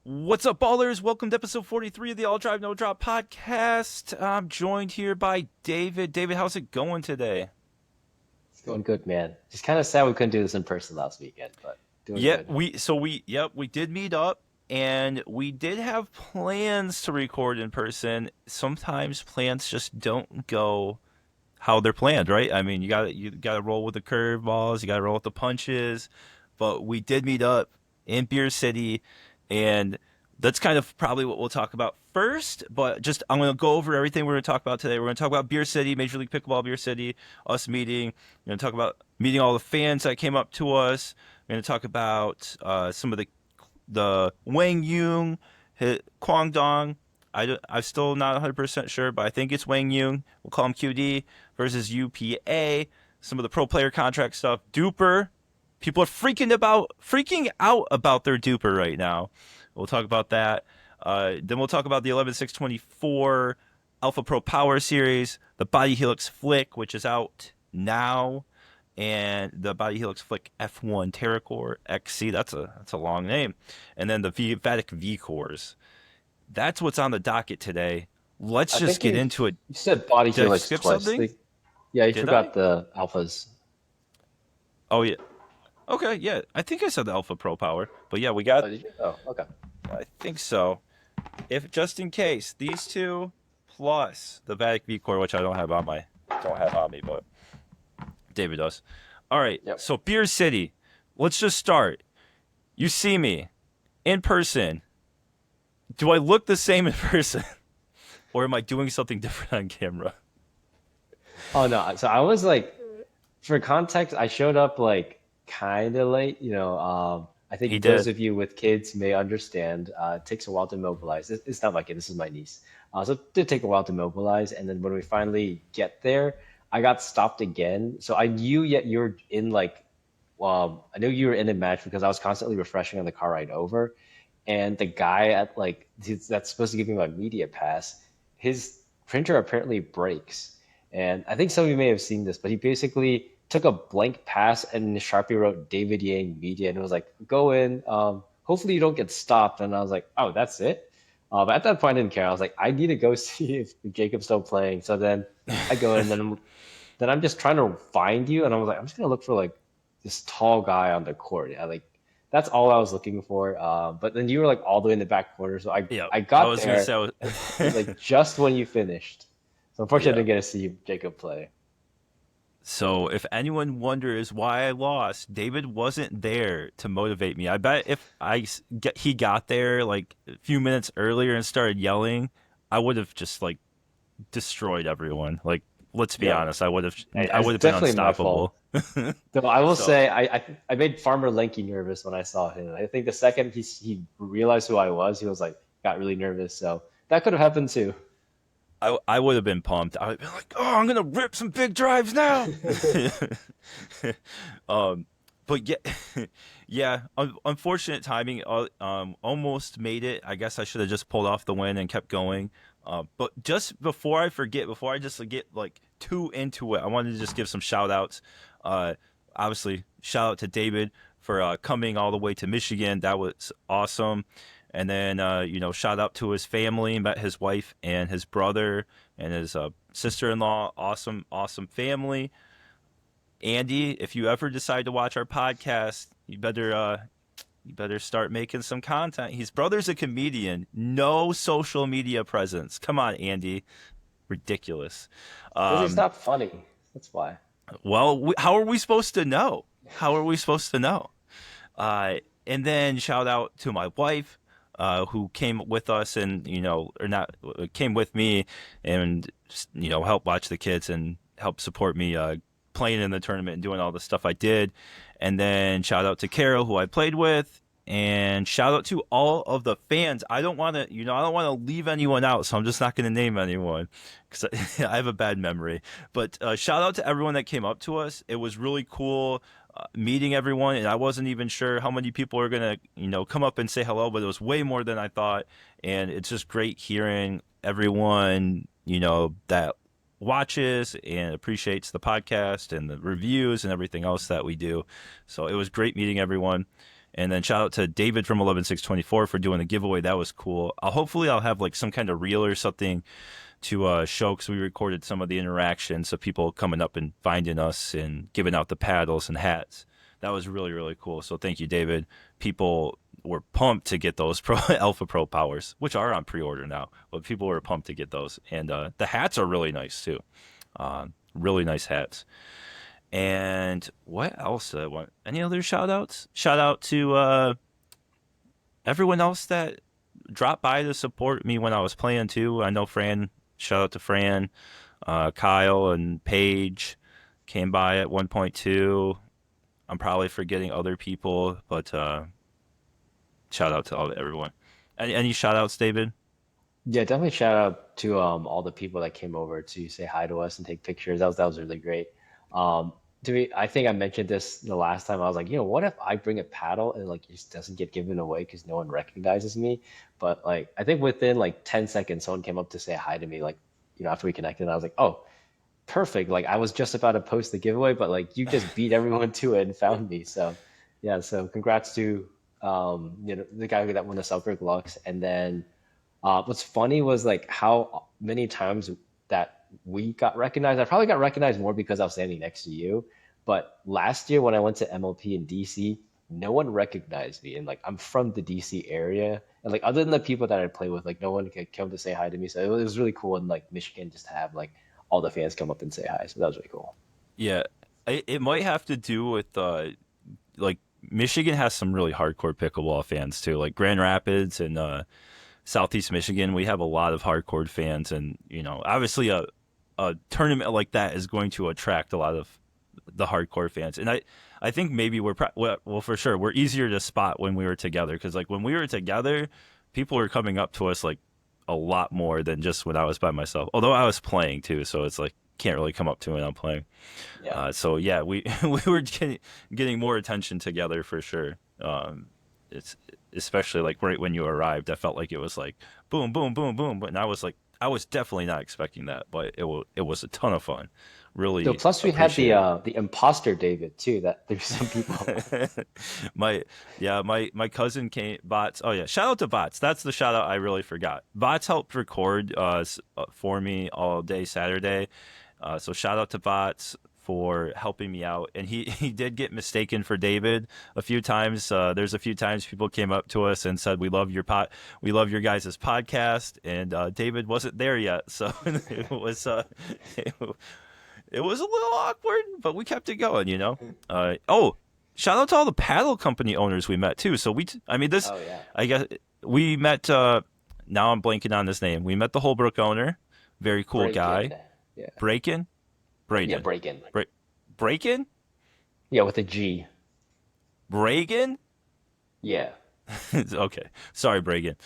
What's up, ballers? Welcome to episode 43 of the AllDriveNoDrop podcast. I'm joined here by David. David, how's it going today? It's going good, man. Just kind of sad we couldn't do this in person last weekend, but doing Yeah, good. we did meet up and we did have plans to record in person. Sometimes plans just don't go how they're planned, right? I mean, you gotta roll with the curveballs, you gotta roll with the punches. But we did meet up in Beer City, and that's kind of probably what we'll talk about first. But just I'm gonna go over everything we're gonna talk about today. We're gonna talk about Beer City, Major League Pickleball Beer City, us meeting. We're gonna talk about meeting all the fans that came up to us. We're gonna talk about some of the Wang Yung, Quang Dong. I'm still not 100% sure, but I think it's Wang Yung. We'll call him QD versus UPA. Some of the pro player contract stuff. DUPR. People are freaking out about their DUPR right now. We'll talk about that. Then we'll talk about the 11Six24 Alpha Pro Power Series, the Body Helix Flik, which is out now, and the Body Helix Flik F1 Terracore XC. That's a long name. And then the Vatic V-Cores. That's what's on the docket today. Let's I just think get you into it. you said body Did I helix skip twice. something? Yeah, you Did I? forgot the alphas. Oh yeah. Okay, yeah. I think I said the Alpha Pro Power, but yeah, we got. Oh, did you? Oh, okay. I think so. If just in case these two plus the Vatic V Core, which I don't have on me, but David does. All right. Yep. So Beer City. Let's just start. You see me in person. Do I look the same in person, or am I doing something different on camera? Oh no, so I was like, for context, I showed up like kind of late. I He think those did. of you with kids may understand. It takes a while to mobilize. It's not my kid. This is my niece. So it did take a while to mobilize, and then when we finally get there, I got stopped again. So I knew yet you were in like, well, I knew you were in a match because I was constantly refreshing on the car ride over, and the guy at like that's supposed to give me my media pass, his printer apparently breaks. And I think some of you may have seen this, but he basically took a blank pass and in Sharpie wrote David Yang Media and it was like, go in. Hopefully you don't get stopped. And I was like, oh, that's it. But at that point, I didn't care. I was like, I need to go see if Jacob's still playing. So then I go in, and then I'm just trying to find you, and I was like, I'm just gonna look for like this tall guy on the court. Yeah, like that's all I was looking for. But then you were like all the way in the back corner, so I Yeah. I I got was gonna there say. like just when you finished. So unfortunately, I Yeah. didn't get to see Jacob play. So if anyone wonders why I lost, David wasn't there to motivate me. I bet if he got there like a few minutes earlier and started yelling, I would have just like destroyed everyone. Like, let's be Yeah, honest, I it's would have been definitely my fault. unstoppable. Though I will So say, I made Farmer Lenky nervous when I saw him. I think the second he realized who I was, he was like got really nervous. So that could have happened too. I would have been pumped. I would have been like, "Oh, I'm gonna rip some big drives now." um, but yeah, yeah. Unfortunate timing. Almost made it. I guess I should have just pulled off the win and kept going. But just before I forget, before I just get like too into it, I wanted to just give some shout outs. Uh, Obviously, shout out to David for coming all the way to Michigan. That was awesome. And then, shout out to his family. Met his wife and his brother and his sister-in-law. Awesome, awesome family. Andy, if you ever decide to watch our podcast, you better start making some content. His brother's a comedian. No social media presence. Come on, Andy. Ridiculous. Because he's Um, not funny. That's why. well, how are we supposed to know? How are we supposed to know? And then shout out to my wife, who came with us and, or not, came with me and, helped watch the kids and help support me, playing in the tournament and doing all the stuff I did. And then shout out to Carol, who I played with. And shout out to all of the fans. I don't want to leave anyone out, so I'm just not going to name anyone because I have a bad memory. But shout out to everyone that came up to us. It was really cool meeting everyone, and I wasn't even sure how many people were gonna, come up and say hello, but it was way more than I thought, and it's just great hearing everyone, that watches and appreciates the podcast and the reviews and everything else that we do. So it was great meeting everyone, And then shout out to David from 11Six24 for doing the giveaway. That was cool. Hopefully I'll have like some kind of reel or something to show, because we recorded some of the interactions of people coming up and finding us and giving out the paddles and hats. That was really, really cool. So thank you, David. People were pumped to get those Alpha Pro powers, which are on pre-order now, but people were pumped to get those. And the hats are really nice too. Really nice hats. And what else did I want? Any other shout outs? Shout out to everyone else that dropped by to support me when I was playing too. I know Fran, shout out to Fran, Kyle and Paige came by at 1.2. I'm probably forgetting other people, but shout out to everyone. Any shout outs, David? Yeah, definitely shout out to all the people that came over to say hi to us and take pictures. That was really great. To me, I think I mentioned this the last time. I was like, what if I bring a paddle and like it just doesn't get given away because no one recognizes me? But like, I think within like 10 seconds, someone came up to say hi to me. Like, after we connected, and I was like, oh, perfect. Like I was just about to post the giveaway, but like you just beat everyone to it and found me. So yeah, so congrats to the guy that won the Southbrook Lux. And then what's funny was like how many times that we got recognized. I probably got recognized more because I was standing next to you. But last year when I went to MLP in DC, no one recognized me. And like I'm from the DC area. And like other than the people that I play with, like no one could come to say hi to me. So it was really cool in like Michigan just to have like all the fans come up and say hi. So that was really cool. Yeah, it might have to do with like Michigan has some really hardcore pickleball fans too, like Grand Rapids and Southeast Michigan. We have a lot of hardcore fans, and obviously a tournament like that is going to attract a lot of the hardcore fans. And I think maybe well, for sure we're easier to spot when we were together, because like when we were together, people were coming up to us like a lot more than just when I was by myself. Although I was playing too, so it's like can't really come up to me when I'm playing. Yeah. So yeah, we we were getting more attention together for sure. It's especially like right when you arrived, I felt like it was like boom, boom, boom, boom, and I was definitely not expecting that, but it was a ton of fun. So Really plus we had appreciate it. the imposter David too. That there's some people. my my cousin came. Bots. Oh yeah, shout out to Bots. That's the shout out I really forgot. Bots helped record for me all day Saturday. So shout out to Bots for helping me out. And he did get mistaken for David a few times. There's a few times people came up to us and said, we love your guys' podcast, and David wasn't there yet. So it was it was a little awkward, but we kept it going. Oh, shout out to all the paddle company owners we met too. So I mean this, Oh yeah. I guess we met, now I'm blanking on his name. We met the Holbrook owner, very cool Break guy. in. Yeah. Breakin? Yeah, Braden. break in. Breakin? Yeah, with a G. Bragan? Yeah. Okay. Sorry, Bragan.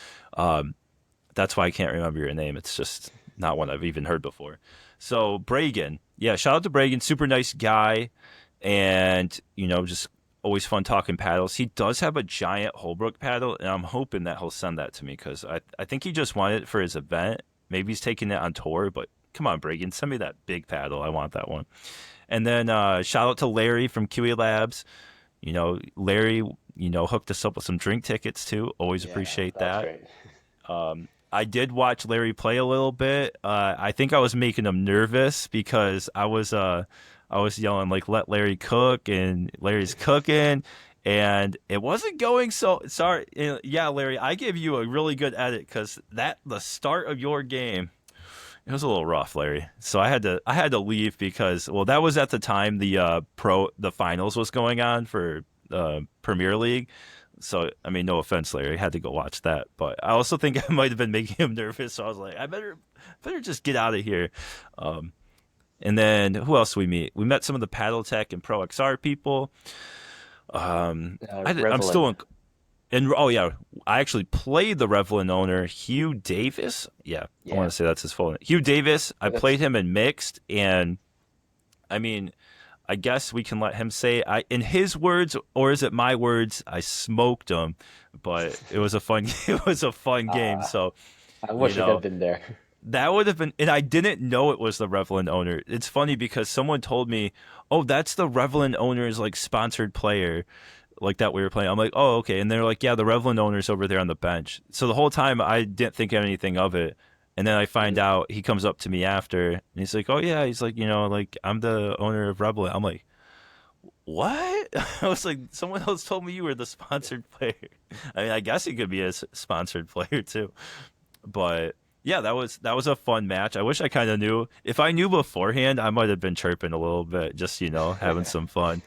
That's why I can't remember your name. It's just not one I've even heard before. So, Bragan. Yeah, shout out to Bragan. Super nice guy. And, just always fun talking paddles. He does have a giant Holbrook paddle, and I'm hoping that he'll send that to me, because I think he just wanted it for his event. Maybe he's taking it on tour, but come on, Bragan, send me that big paddle. I want that one. And then shout out to Larry from QE Labs. Larry, hooked us up with some drink tickets too. Always Yeah, appreciate that was that. great. I did watch Larry play a little bit. I think I was making him nervous because I was yelling like "Let Larry cook," and Larry's cooking, and it wasn't going so. Sorry, yeah, Larry, I give you a really good edit, because the start of your game, it was a little rough, Larry. So I had to leave because, well, that was at the time the finals was going on for Premier League. So I mean, no offense, Larry, I had to go watch that. But I also think I might have been making him nervous. So I was like, I better just get out of here. And then who else we meet? We met some of the Paddle Tech and Pro XR people. I'm still Revelin. and oh yeah, I actually played the Revlin owner, Hugh Davis. Yeah, I Yeah. want to say that's his full name. Hugh Davis. I That's played him in mixed, and I mean, I guess we can let him say, in his words, or is it my words? I smoked him, but it was a fun it was a fun game. uh, So I you wish I could have know been there. that would have been, and I didn't know it was the Revlin owner. It's funny because someone told me, "Oh, that's the Revlin owner's like sponsored player." like that we were playing. I'm like, oh, okay. And they're like, yeah, the Revlon owner's over there on the bench. So the whole time I didn't think anything of it. And then I find Mhm. out he comes up to me after and he's like, oh yeah, he's like, like I'm the owner of Revlon. I'm like, what? I was like, someone else told me you were the sponsored player. I mean, I guess he could be a sponsored player too. But yeah, that was a fun match. I wish I kind of knew. If I knew beforehand, I might have been chirping a little bit, just having some fun.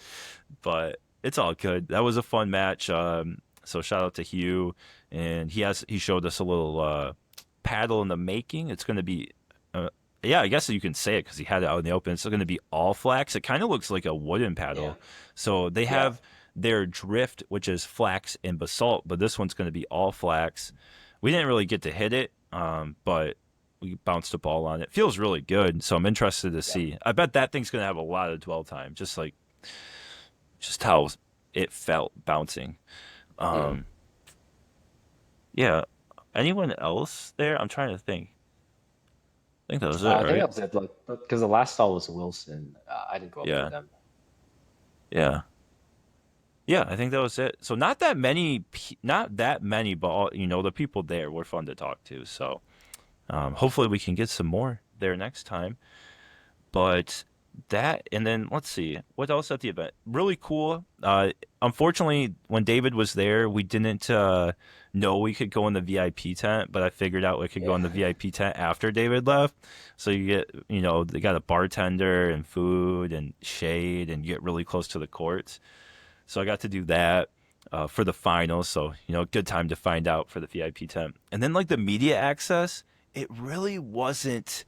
But it's all good. That was a fun match. So shout out to Hugh, and he showed us a little paddle in the making. It's going to be, uh, yeah, I guess you can say it because he had it out in the open. It's going to be all flax. It kind of looks like a wooden Yeah. paddle. So they Yeah. have their drift, which is flax and basalt, but this one's going to be all flax. We didn't really get to hit it, but we bounced a ball on it. Feels really good, so I'm interested to Yeah. see. I bet that thing's going to have a lot of dwell time, just how it felt bouncing. Mhm. Um, yeah. Anyone else there? I'm trying to think. I think that was it, I think right? that was it. Like, because the last stall was Wilson. I didn't go up with Yeah. them. Yeah. Yeah, I think that was it. So not that many, not that many, but the people there were fun to talk to. So hopefully we can get some more there next time. But that, and then let's see what else at the event. Really cool. Unfortunately, when David was there, we didn't know we could go in the VIP tent, but I figured out we could go Yeah. in the VIP tent after David left. So you get, they got a bartender and food and shade, and you get really close to the courts. So I got to do that. For the finals, so good time to find out for the VIP tent, and then like the media access, it really wasn't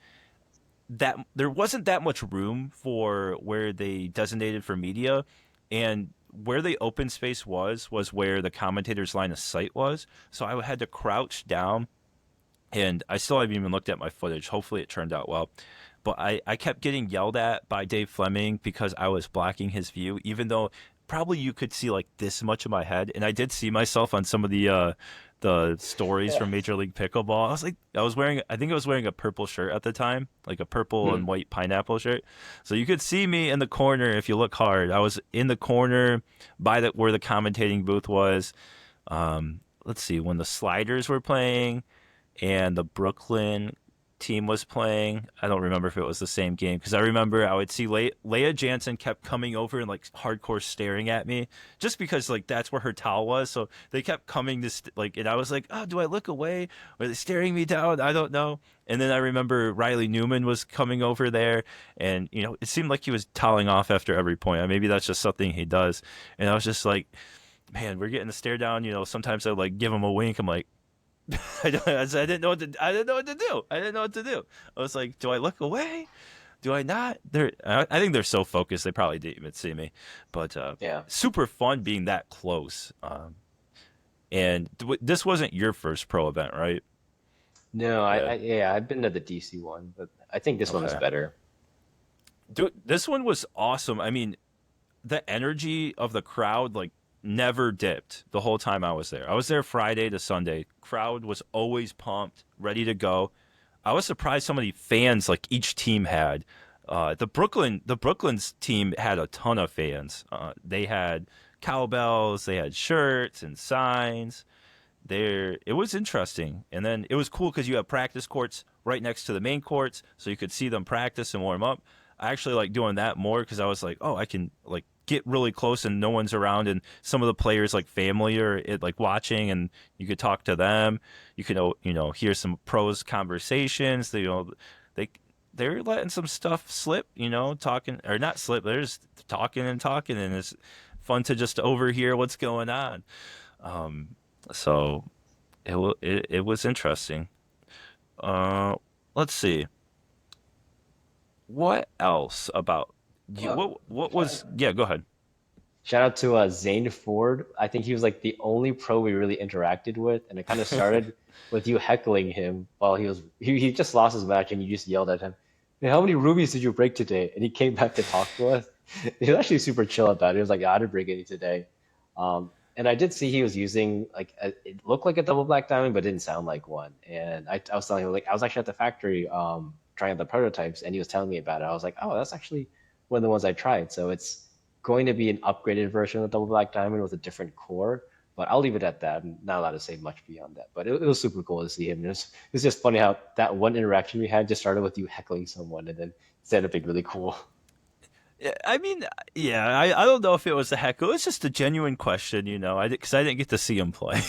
there wasn't that much room for where they designated for media, and where the open space was where the commentator's line of sight was. So I had to crouch down, and I still haven't even looked at my footage. Hopefully it turned out well. But I kept getting yelled at by Dave Fleming because I was blocking his view, even though probably you could see like this much of my head. And I did see myself on some of the stories Yeah. from Major League Pickleball. I think I was wearing a purple shirt at the time, like a purple Hmm. and white pineapple shirt. So you could see me in the corner if you look hard. I was in the corner by where the commentating booth was. Let's see, when the sliders were playing and the Brooklyn team was playing. I don't remember if it was the same game because I remember I would see Leia Jansen kept coming over and like hardcore staring at me just because like that's where her towel was. So they kept coming to and I was like, oh, do I look away? Are they staring me down? I don't know. And then I remember Riley Newman was coming over there, and it seemed like he was toweling off after every point. Maybe that's just something he does. And I was just like, man, we're getting the stare down. Sometimes I like give him a wink. I'm like, I didn't know what to. I didn't know what to do. I didn't know what to do. I was like, do I look away? Do I not? I think they're so focused they probably didn't even see me. But Yeah. super fun being that close. And this wasn't your first pro event, right? No, Yeah. yeah, I've been to the DC one, but I think this one was Okay. better. Dude, this one was awesome. I mean, the energy of the crowd like never dipped the whole time I was there. I was there Friday to Sunday. Crowd was always pumped, ready to go. I was surprised how many fans like each team had. The Brooklyn's team had a ton of fans. They had cowbells, they had shirts and signs. It was interesting, and then it was cool because you have practice courts right next to the main courts, so you could see them practice and warm up. I actually like doing that more because I was like, oh, I can like get really close and no one's around, and some of the players like family or it like watching, and you could talk to them. You could hear some pros conversations. They they're letting some stuff slip, talking or not slip. They're just talking and talking, and it's fun to just overhear what's going on. Um, so it was interesting. Uh, let's see. What else about you? Uh, What was? Yeah, go ahead. Shout out to Zane Ford. I think he was like the only pro we really interacted with, and it kind of started with you heckling him while he just lost his match, and you just yelled at him, "Hey, how many rubies did you break today?" And he came back to talk to us. He was actually super chill about it. He was like, "I didn't break any today." And I did see he was using like it looked like a double black diamond, but didn't sound like one. And I was telling him like I was actually at the factory trying out the prototypes, and he was telling me about it. I was like, "Oh, that's actually one of the ones I tried." So going to be an upgraded version of the Double Black Diamond with a different core. But I'll leave it at that. I'm not allowed to say much beyond that. But it was super cool to see him. It's just funny how that one interaction we had just started with you heckling someone and then it's ended up being really cool. Yeah, I mean, yeah, I don't know if it was a heckle. It was just a genuine question, because I didn't get to see him play.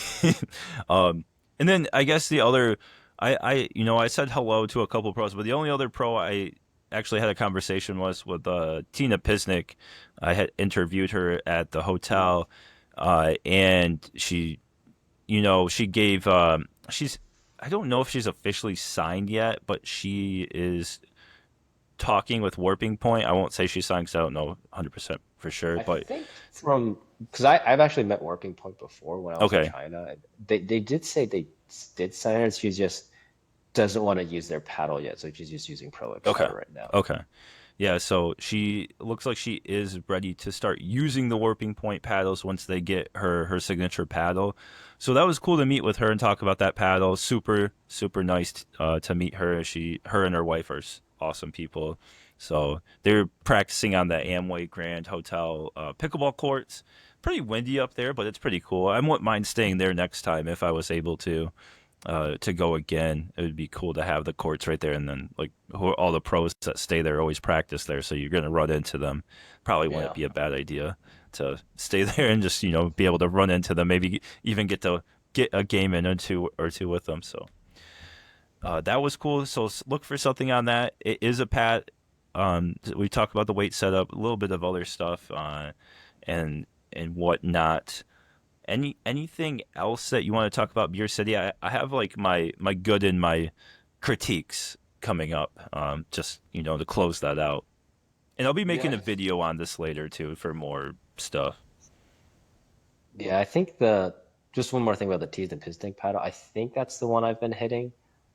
um, and then I guess the other, I said hello to a couple pros, but the only other pro I actually had a conversation was with Tina Pisnik. I had interviewed her at the hotel, and she gave, I don't know if she's officially signed yet, but she is talking with Warping Point. I won't say she signed 'cause I don't know 100% for sure, I but think from because I've actually met Working Point before when I was in okay, China. And they did say they did sign her. She just doesn't want to use their paddle yet, so she's just using Pro okay, XR right now. okay. Yeah, so she looks like she is ready to start using the Warping Point paddles once they get her signature paddle. So that was cool to meet with her and talk about that paddle. Super super nice to meet her. Her and her wife are awesome people. So they're practicing on the Amway Grand Hotel pickleball courts. Pretty windy up there, but it's pretty cool. I wouldn't mind staying there next time if I was able to go again. It would be cool to have the courts right there, and then like all the pros that stay there always practice there, so you're gonna run into them. Probably wouldn't Yeah. be a bad idea to stay there and just be able to run into them. Maybe even get to get a game in or two with them. So that was cool. So look for something on that. It is a pad. We talked about the weight setup, a little bit of other stuff, and whatnot. Anything else that you want to talk about Beer City? I have like my good and my critiques coming up. Just to close that out, and I'll be making Yeah. a video on this later too for more stuff. Yeah, I think the just one more thing about the teased and piston paddle. I think that's the one I've been hitting.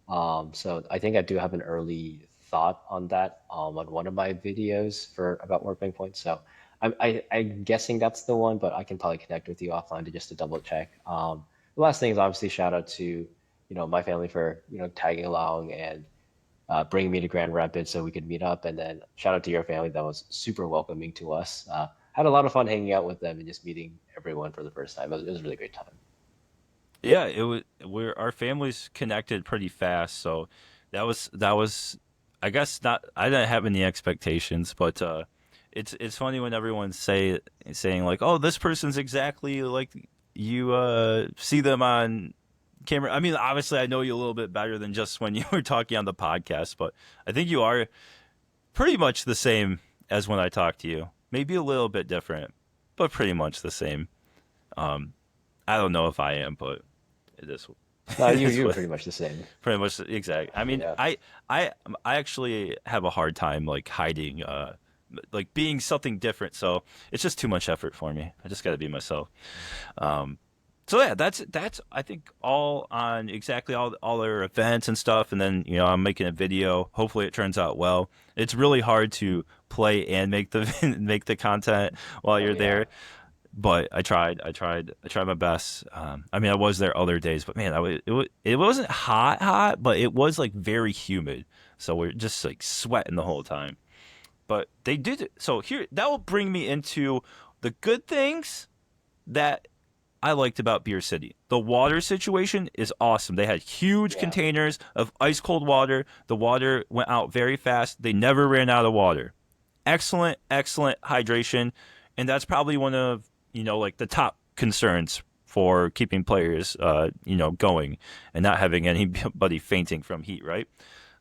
So I think I do have an early thought on that on one of my videos for about working points. So I'm guessing that's the one, but I can probably connect with you offline to just to double check. The last thing is obviously shout out to my family for tagging along and bringing me to Grand Rapids so we could meet up. And then shout out to your family that was super welcoming to us. Had a lot of fun hanging out with them and just meeting everyone for the first time. It was a really great time. Yeah, it was. Our families connected pretty fast, so that was. I guess not. I didn't have any expectations, but it's funny when everyone's saying like, "Oh, this person's exactly like you see them on camera." I mean, obviously, I know you a little bit better than just when you were talking on the podcast, but I think you are pretty much the same as when I talk to you. Maybe a little bit different, but pretty much the same. Um, I don't know if I am, but it is. No, It is you're what pretty much the same. pretty much exact. I mean, Yeah. I actually have a hard time like hiding, like being something different. So it's just too much effort for me. I just got to be myself. Um, so yeah, that's I think all on exactly all their events and stuff. And then I'm making a video. Hopefully it turns out well. It's really hard to play and make the make the content while Oh you're yeah. there, but I tried my best. I mean, I was there other days, but man, it wasn't hot, but it was like very humid. So we're just like sweating the whole time. But they did it. So here, that will bring me into the good things that I liked about Beer City. The water situation is awesome. They had huge Yeah. containers of ice cold water. The water went out very fast. They never ran out of water. Excellent, excellent hydration, and that's probably one of like the top concerns for keeping players going and not having anybody fainting from heat, right?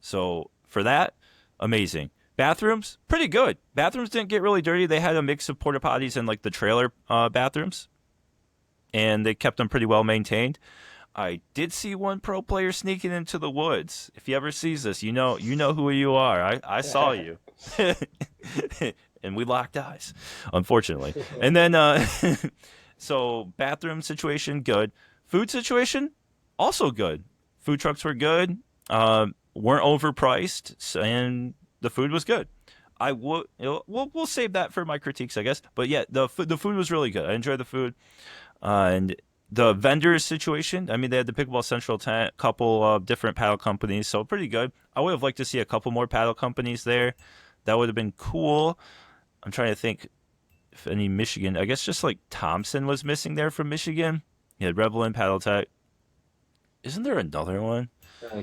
So for that, amazing. Bathrooms, pretty good. Bathrooms didn't get really dirty. They had a mix of porta potties and like the trailer bathrooms, and they kept them pretty well maintained. I did see one pro player sneaking into the woods. If he ever sees this, you know who you are. I saw you. And we locked eyes, unfortunately. And then so bathroom situation good. Food situation also good. Food trucks were good. Weren't overpriced, and the food was good. I would we'll save that for my critiques, I guess. But yeah, the food was really good. I enjoyed the food. And the vendors situation, I mean, they had the Pickleball Central tent, couple of different paddle companies, so pretty good. I would have liked to see a couple more paddle companies there. That would have been cool. I'm trying to think. if any Michigan. I guess just like Thompson was missing there from Michigan. You had Rebel and Paddle Tech. Isn't there another one?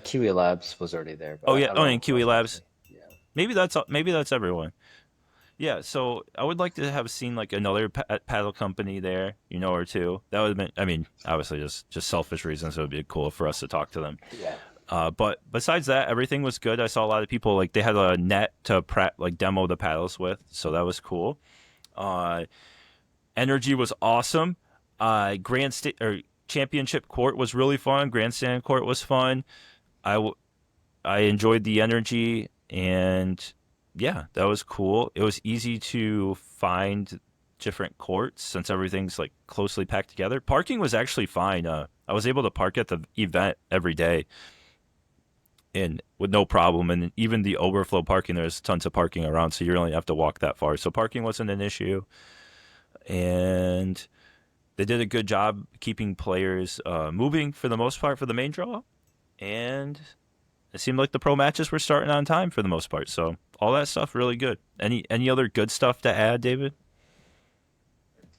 Kiwi Labs was already there, but Oh yeah. I don't Oh, know and who else Kiwi missing. Labs. Yeah. Maybe that's everyone. Yeah. So I would like to have seen like another paddle company there, or two. That would have been. I mean, obviously just selfish reasons. It would be cool for us to talk to them. Yeah. But besides that, everything was good. I saw a lot of people like they had a net to like demo the paddles with, so that was cool. Uh, Energy was awesome. Grand State or Championship Court was really fun. Grandstand Court was fun. I enjoyed the energy, and yeah, that was cool. It was easy to find different courts since everything's like closely packed together. Parking was actually fine. I was able to park at the event every day and with no problem. And even the overflow parking, there's tons of parking around, so you only have to walk that far. So parking wasn't an issue, and they did a good job keeping players moving for the most part for the main draw. And it seemed like the pro matches were starting on time for the most part. So all that stuff really good. Any other good stuff to add, David?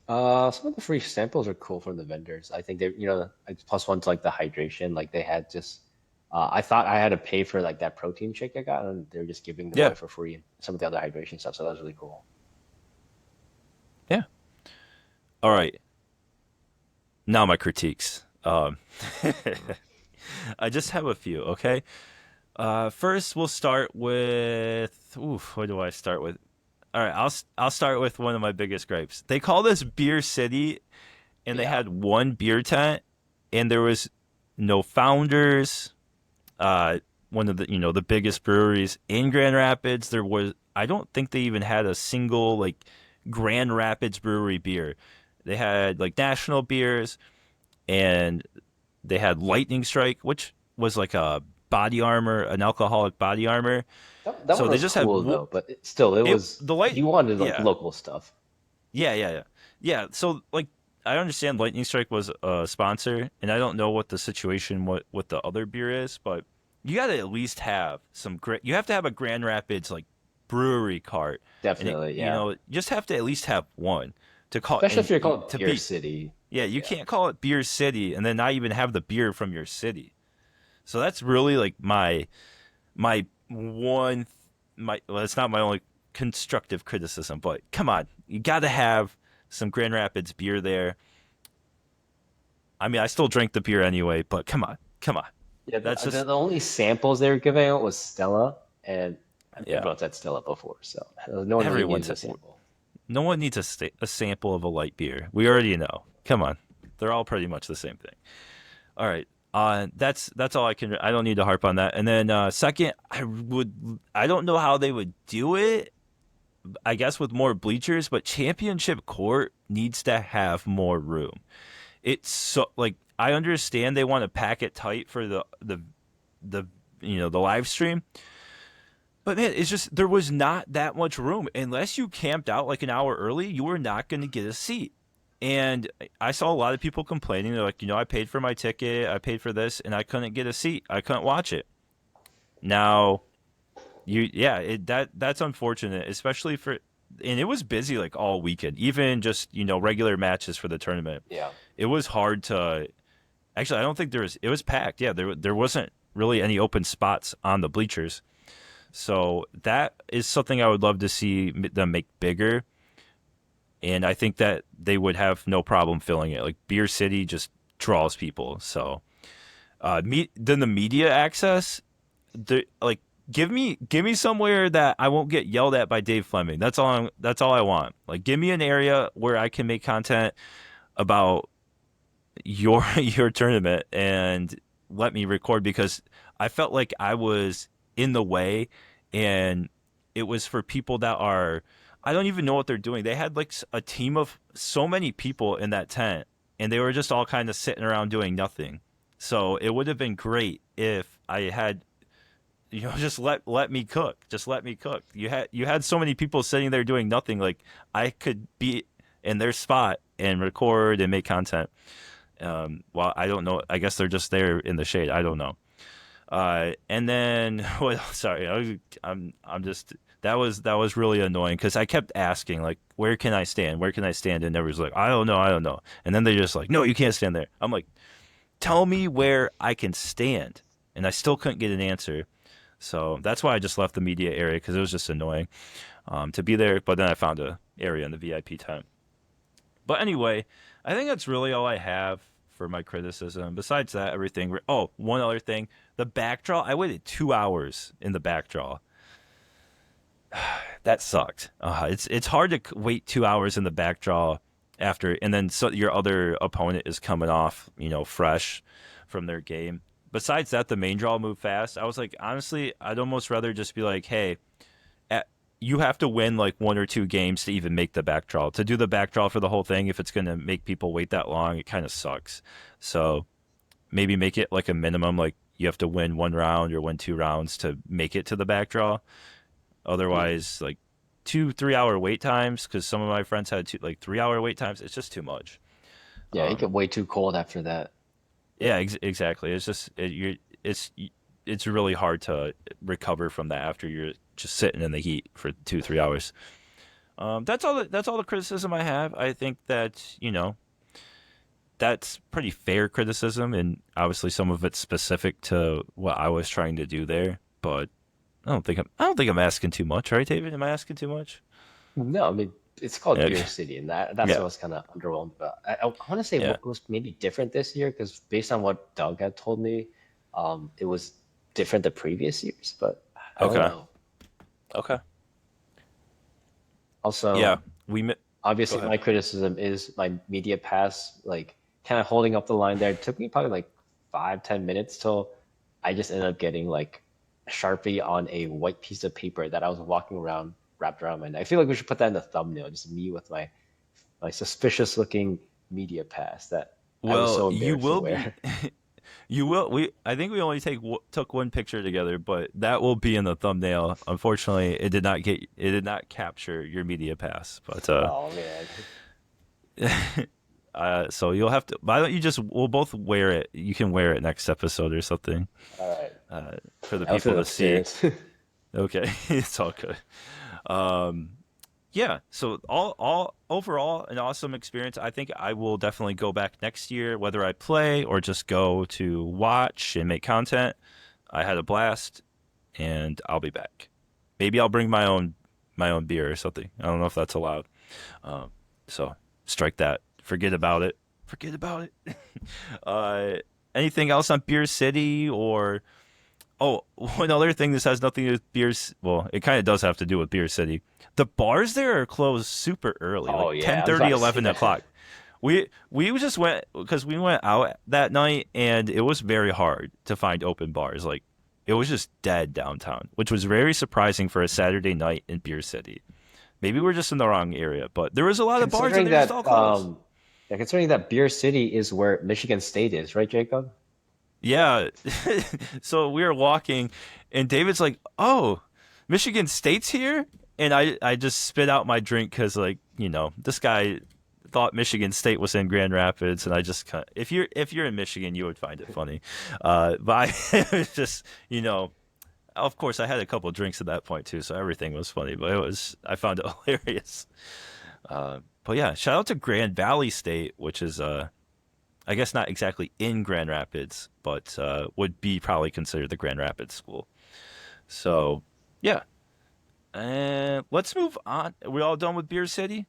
Some of the free samples are cool from the vendors. I think they, it's plus one to like the hydration. Like they had just, I thought I had to pay for like that protein shake I got, and they're just giving them Yeah, away for free and some of the other hydration stuff. So that was really cool. yeah. All right. Now my critiques. I just have a few. Okay. First we'll start with. Oof, what do I start with? All right, I'll start with one of my biggest gripes. They call this Beer City, and they Yeah, had one beer tent, and there was no founders. One of the biggest breweries in Grand Rapids. There was I don't think they even had a single like Grand Rapids brewery beer. They had like national beers, and they had Lightning Strike, which was like a body armor, an alcoholic body armor. that So one they was just had cool though, but still, it it was the light. you wanted like Yeah, local stuff. yeah. So like I understand Lightning Strike was a sponsor, and I don't know what the situation what the other beer is, but you got to at least have some great. You have to have a Grand Rapids like brewery cart, and Definitely, yeah. you just have to at least have one to call Especially and if you're called to Beer be. City. Yeah, you Yeah, can't call it Beer City and then not even have the beer from your city. So that's really like my one my well, it's not my only constructive criticism, but come on, you got to have some Grand Rapids beer there. I mean, I still drink the beer anyway, but come on. yeah. That's The just only samples they were giving out was Stella, and yeah. everyone's had Stella before, so no one really Everyone's needed a sample. no one needs a sample of a light beer. We already know. Come on, they're all pretty much the same thing. All right. That's all I can. I don't need to harp on that. And then second, I don't know how they would do it. I guess with more bleachers, but championship court needs to have more room. It's so like I understand they want to pack it tight for the the live stream, but man, it's just there was not that much room unless you camped out like an hour early. You were not going to get a seat. And I saw a lot of people complaining. They're like, I paid for my ticket, I paid for this, and I couldn't get a seat. I couldn't watch it. Now, that's unfortunate, especially for, and it was busy like all weekend, even just regular matches for the tournament. Yeah. It was hard to. Actually, I don't think it was packed. Yeah, there wasn't really any open spots on the bleachers. So that is something I would love to see them make bigger, and I think that they would have no problem filling it. Like Beer City just draws people. So, then the media access, like give me somewhere that I won't get yelled at by Dave Fleming. That's all I want. Like give me an area where I can make content about your your tournament and let me record because I felt like I was in the way, and it was for people that are I don't even know what they're doing. They had like a team of so many people in that tent, and they were just all kind of sitting around doing nothing. So it would have been great if I had just let me cook. Just let me cook. You had so many people sitting there doing nothing. Like I could be in their spot and record and make content. Well, I don't know. I guess they're just there in the shade. I don't know. And then, well, sorry, I'm just that was really annoying because I kept asking like, where can I stand? Where can I stand? And everyone's like, I don't know. And then they just like, no, you can't stand there. I'm like, tell me where I can stand, and I still couldn't get an answer. So that's why I just left the media area because it was just annoying to be there. But then I found a area in the VIP tent. But anyway, I think that's really all I have for my criticism. Besides that, everything. Oh, one other thing: the back draw. I waited 2 hours in the back draw. That sucked. It's hard to wait 2 hours in the back draw after, and then so your other opponent is coming off, fresh from their game. Besides that, the main draw moved fast. I was like, honestly, I'd almost rather just be like, hey, you have to win like one or two games to even make the back draw. To do the back draw for the whole thing, if it's going to make people wait that long, it kind of sucks. So maybe make it like a minimum, like you have to win one round or win 2 rounds to make it to the back draw. Otherwise, like 2 3 hour wait times, because some of my friends had 3 hour wait times. It's just too much. Yeah, it get way too cold after that. Yeah, exactly. It's just it's really hard to recover from that after you're just sitting in the heat for 2 3 hours. That's all the criticism I have. I think that that's pretty fair criticism, and obviously some of it's specific to what I was trying to do there. But I don't think I'm asking too much, right, David? Am I asking too much? No, I mean it's called Yeah, Beer City, and that's what I yeah, was kind of underwhelmed about. I want to say yeah. what was maybe different this year because based on what Doug had told me, it was different the previous years, but I don't Okay, know. okay. Also, Yeah, we. Go obviously, ahead. my criticism is my media pass, like kind of holding up the line there. It took me probably like 5 10 minutes till I just ended up getting like a Sharpie on a white piece of paper that I was walking around wrapped around my neck. I feel like we should put that in the thumbnail, just me with my suspicious looking media pass that I was Well, so you embarrassed to will be. wear. You will. I think we only took one picture together, but that will be in the thumbnail. Unfortunately, it did not capture your media pass. But Oh man. so you'll have to. Why don't you just? We'll both wear it. You can wear it next episode or something All right. for the I'll fit people it to see. upstairs. Okay, it's all good. Um, yeah. So all overall, an awesome experience. I think I will definitely go back next year, whether I play or just go to watch and make content. I had a blast, and I'll be back. Maybe I'll bring my own beer or something. I don't know if that's allowed. Um, so strike that. Forget about it. Forget about it. uh, anything else on Beer City or oh, one other thing. This has nothing to do with beers. Well, it kind of does have to do with Beer City. The bars there are closed super early, like Oh yeah, I was 10:30, about to say 11 o'clock. that. We just went because we went out that night and it was very hard to find open bars. Like it was just dead downtown, which was very surprising for a Saturday night in Beer City. Maybe we're just in the wrong area, but there was a lot of bars and considering they're just all that closed. yeah, considering that Beer City is where Michigan State is, right, Jacob? Yeah. So we were walking and David's like, "Oh, Michigan State's here?" And I just spit out my drink cuz like, this guy thought Michigan State was in Grand Rapids and I just if you're in Michigan, you would find it funny. But it was just, of course I had a couple of drinks at that point too, so everything was funny, but I found it hilarious. But yeah, shout out to Grand Valley State, which is I guess not exactly in Grand Rapids, but would be probably considered the Grand Rapids school. So, yeah. And let's move on. Are we all done with Beer City?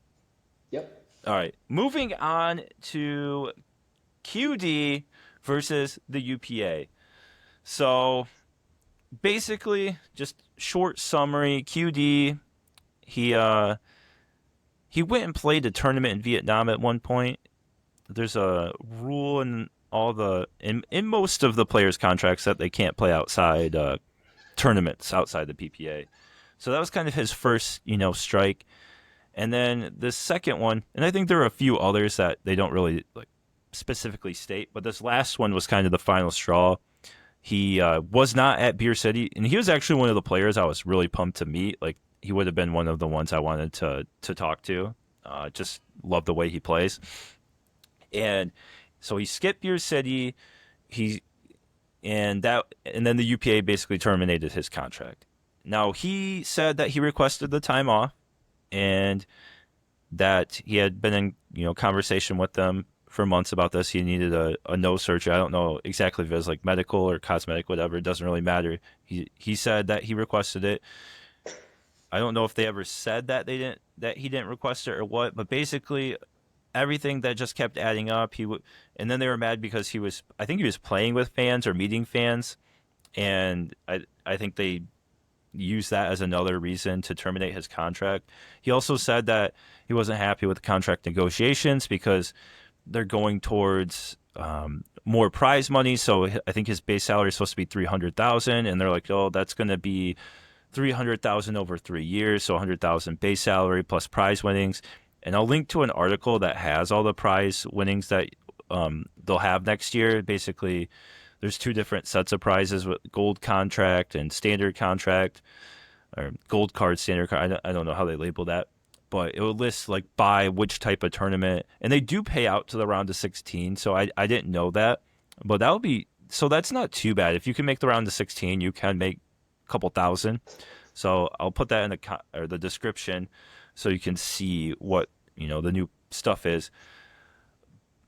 Yep. All right. Moving on to QD versus the UPA. So, basically, just short summary. QD, he went and played a tournament in Vietnam at one point. There's a rule in in most of the players' contracts that they can't play outside tournaments outside the PPA. So that was kind of his first, strike. And then the second one, and I think there are a few others that they don't really like specifically state, but this last one was kind of the final straw. He was not at Beer City, and he was actually one of the players I was really pumped to meet. Like he would have been one of the ones I wanted to talk to. Just love the way he plays. And so he skipped Beer City. He and then the UPA basically terminated his contract. Now he said that he requested the time off and that he had been in conversation with them for months about this. He needed a nose surgery. I don't know exactly if it was like medical or cosmetic, whatever. It doesn't really matter. He said that he requested it. I don't know if they ever said that he didn't request it or what, but basically everything that just kept adding up. And then they were mad because I think he was playing with fans or meeting fans, and I think they used that as another reason to terminate his contract. He also said that he wasn't happy with the contract negotiations because they're going towards more prize money. So I think his base salary is supposed to be 300,000, and they're like, oh, that's going to be 300,000 over 3 years, so 100,000 base salary plus prize winnings. And I'll link to an article that has all the prize winnings that they'll have next year. Basically, there's two different sets of prizes with gold contract and standard contract, or gold card, standard card. I don't know how they label that, but it will list like by which type of tournament, and they do pay out to the round of 16. So I didn't know that, but that'll be so that's not too bad. If you can make the round of 16, you can make a couple thousand. So I'll put that in the description so you can see what the new stuff is.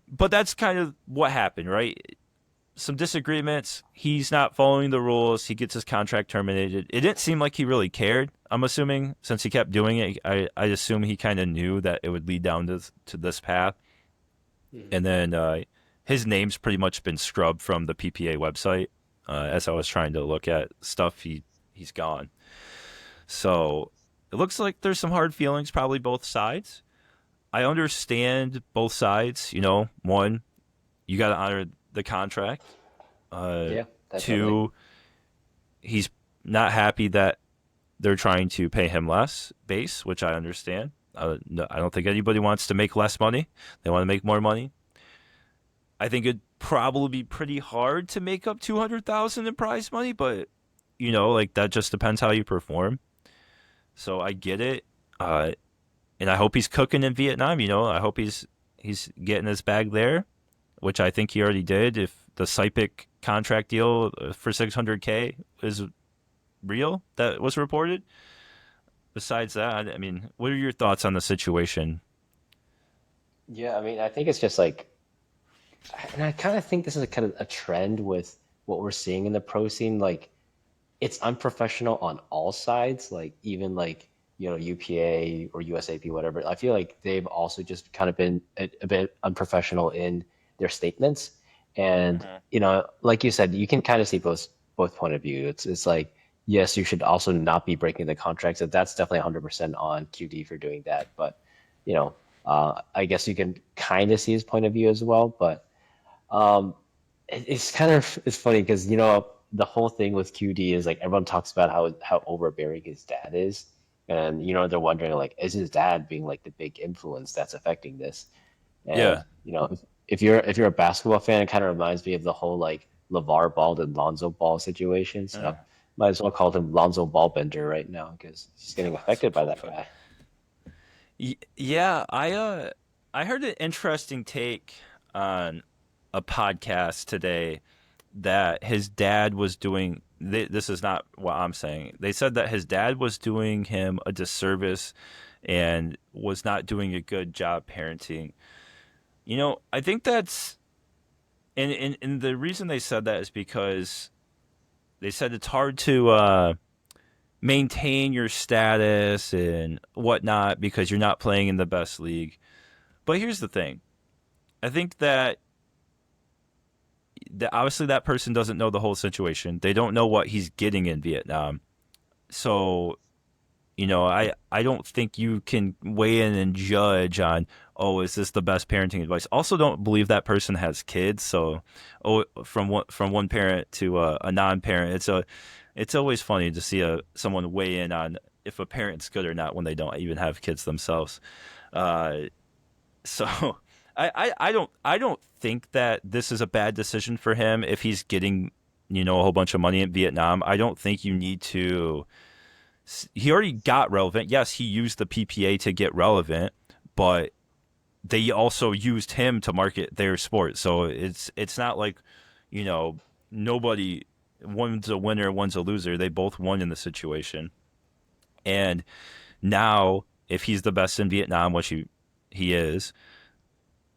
But that's kind of what happened, right? Some disagreements. He's not following the rules. He gets his contract terminated. It didn't seem like he really cared. I'm assuming since he kept doing it, I assume he kind of knew that it would lead down to this path. Mhm. And then his name's pretty much been scrubbed from the PPA website. As I was trying to look at stuff, he's gone. So it looks like there's some hard feelings, probably both sides. I understand both sides. One, you got to honor the contract. Yeah, definitely. Two, he's not happy that they're trying to pay him less base, which I understand. No, I don't think anybody wants to make less money. They want to make more money. I think it'd probably be pretty hard to make up 200,000 in prize money, but like that just depends how you perform. So I get it, and I hope he's cooking in Vietnam. I hope he's getting his bag there, which I think he already did. If the Saipic contract deal for 600K is real, that was reported. Besides that, I mean, what are your thoughts on the situation? Yeah, I mean, I think it's just like, and I kind of think this is a kind of a trend with what we're seeing in the pro scene. Like, it's unprofessional on all sides. Like, even like, UPA or USAP, whatever. I feel like they've also just kind of been a bit unprofessional in their statements. And, Mhm. like you said, you can kind of see both point of view. It's like, yes, you should also not be breaking the contract. So that's definitely 100% on QD for doing that. But, you know, I guess you can kind of see his point of view as well. But um, it's funny because the whole thing with QD is like everyone talks about how overbearing his dad is, and they're wondering like, is his dad being like the big influence that's affecting this? And Yeah. if you're a basketball fan, it kind of reminds me of the whole like LeVar Ball and Lonzo Ball situation. Uh, So might as well call him Lonzo Ballbender right now because he's getting Lonzo affected by Ball. that guy. Yeah, I heard an interesting take on a podcast today that his dad was doing. This is not what I'm saying. They said that his dad was doing him a disservice and was not doing a good job parenting. I think that's and the reason they said that is because they said it's hard to maintain your status and whatnot because you're not playing in the best league. But here's the thing. I think that obviously that person doesn't know the whole situation. They don't know what he's getting in Vietnam. So, I don't think you can weigh in and judge on, oh, is this the best parenting advice? Also, don't believe that person has kids. So, from one parent to a non-parent, it's always funny to see someone weigh in on if a parent's good or not when they don't even have kids themselves. Uh, so I don't think that this is a bad decision for him if he's getting a whole bunch of money in Vietnam. I don't think you need to. He already got relevant. Yes, he used the PPA to get relevant, but they also used him to market their sport. So it's not like you know nobody. One's a winner, one's a loser. They both won in the situation. And now, if he's the best in Vietnam, which he is,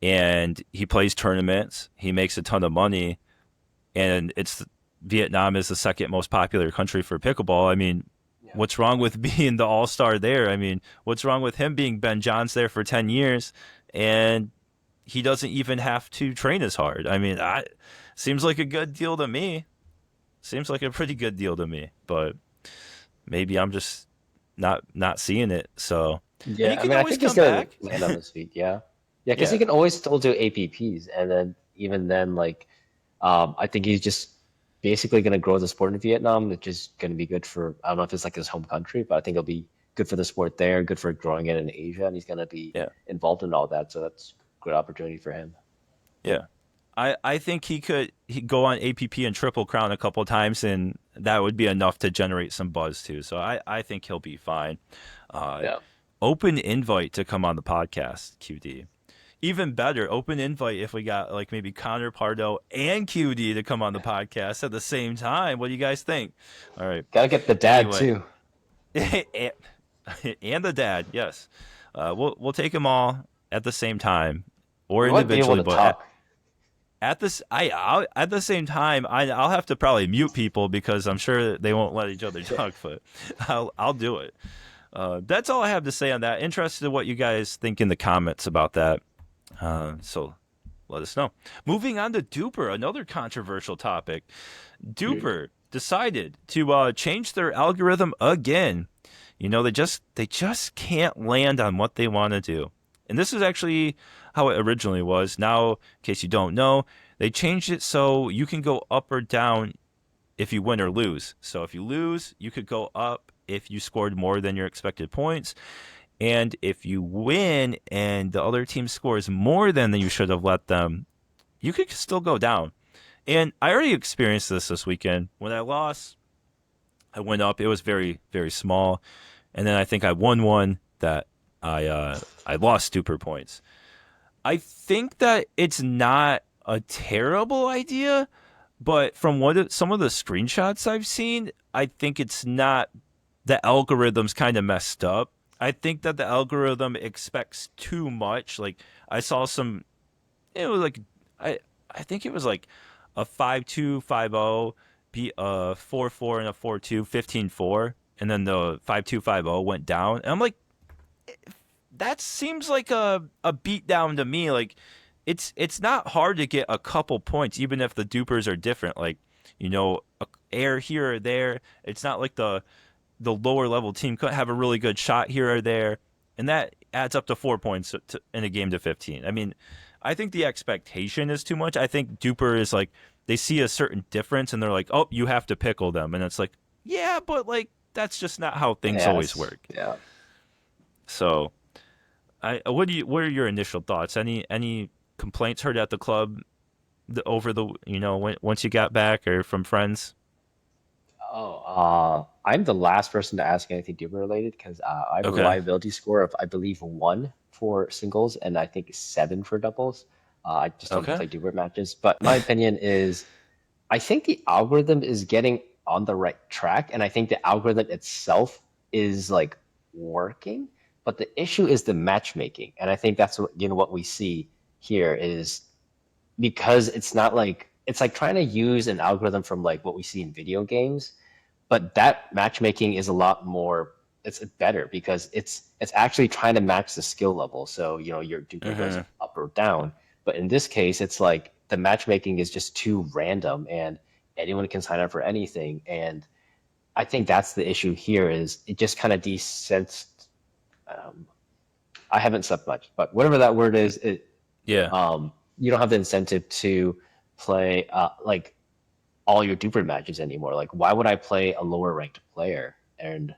and he plays tournaments, he makes a ton of money, and it's Vietnam is the second most popular country for pickleball. I mean, Yeah. what's wrong with being the all-star there? I mean, what's wrong with him being Ben Johns there for 10 years and he doesn't even have to train as hard? I mean, seems like a good deal to me. Seems like a pretty good deal to me, but maybe I'm just not seeing it. So, and he Yeah, I can mean, I always think he's come gonna back. land on his feet. Yeah, yeah, because he Yeah. can always still do APPs, and then even then, like, I think he's just basically gonna grow the sport in Vietnam, which is gonna be good for. I don't know if it's like his home country, but I think it'll be good for the sport there, good for growing it in Asia, and he's gonna be Yeah. involved in all that. So that's a good opportunity for him. Yeah. I think he go on APP and Triple Crown a couple of times, and that would be enough to generate some buzz too. So I think he'll be fine. Uh, Yeah. Open invite to come on the podcast, QD. Even better, open invite if we got like maybe Connor Pardo and QD to come on the podcast at the same time. What do you guys think? All right. Gotta get the dad Anyway, too. and, and the dad, yes. We'll take them all at the same time or We might be able individually, to but talk. at this, at the same time, I'll have to probably mute people because I'm sure they won't let each other talk. But I'll do it. That's all I have to say on that. Interested in what you guys think in the comments about that. So let us know. Moving on to DUPR, another controversial topic. Mm. DUPR decided to change their algorithm again. You know, they just can't land on what they want to do. And this is actually how it originally was. Now, in case you don't know, they changed it so you can go up or down if you win or lose. So if you lose, you could go up if you scored more than your expected points. And if you win and the other team scores more than you should have let them, you could still go down. And I already experienced this weekend. When I lost, I went up. It was very, very small. And then I think I won one that I lost super points. I think that it's not a terrible idea, but from some of the screenshots I've seen, I think it's not, the algorithm's kind of messed up. I think that the algorithm expects too much. Like I saw some, it was like I I think it was like a 5-2-5-0 beat a 4-4 and a 4-2 15-4, and then the 5-2-5-0 went down. And I'm like, that seems like a beat down to me. Like it's not hard to get a couple points even if the dupers are different. Like, you know, air here or there. It's not like the lower level team could have a really good shot here or there, and that adds up to 4 points in a game to 15. I mean, I think the expectation is too much. I think Duper is like they see a certain difference and they're like, oh, you have to pickle them, and it's like, yeah, but like that's just not how things always Yes. work. Yeah. So, what are your initial thoughts? Any complaints heard at the club over the once you got back or from friends? Oh, I'm the last person to ask anything Duber related because I have a Okay, reliability score of, I believe, 1 for singles and I think 7 for doubles. I just don't okay, play Duber matches. But my opinion is I think the algorithm is getting on the right track, and I think the algorithm itself is like working. But the issue is the matchmaking, and I think that's what we see here is because it's not like it's like trying to use an algorithm from like what we see in video games, but that matchmaking is a lot more it's better because it's actually trying to match the skill level. So, your duper goes hmm, up or down. But in this case, it's like the matchmaking is just too random and anyone can sign up for anything. And I think that's the issue here is it just kind of desensed um, I haven't slept much, but whatever that word is, yeah, you don't have the incentive to play like all your duper matches anymore. Like, why would I play a lower ranked player? And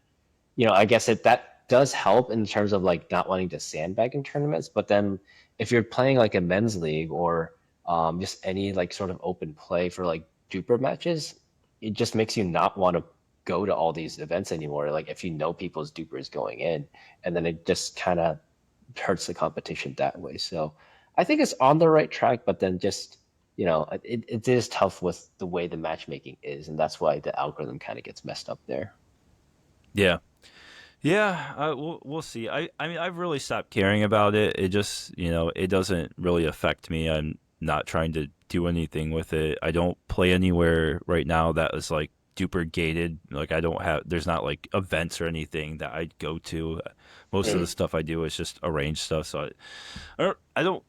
I guess that does help in terms of like not wanting to sandbag in tournaments. But then if you're playing like a men's league or just any like sort of open play for like duper matches, it just makes you not want to go to all these events anymore. Like if you know people's duper is going in, and then it just kind of hurts the competition that way. So I think it's on the right track, but then just it is tough with the way the matchmaking is, and that's why the algorithm kind of gets messed up there. Yeah. Yeah, we'll see. I mean, I've really stopped caring about it. It just, it doesn't really affect me. I'm not trying to do anything with it. I don't play anywhere right now that is like duper gated. Like I don't have, there's not like events or anything that I go to. Most of the Mm. stuff I do is just arrange stuff. So I don't,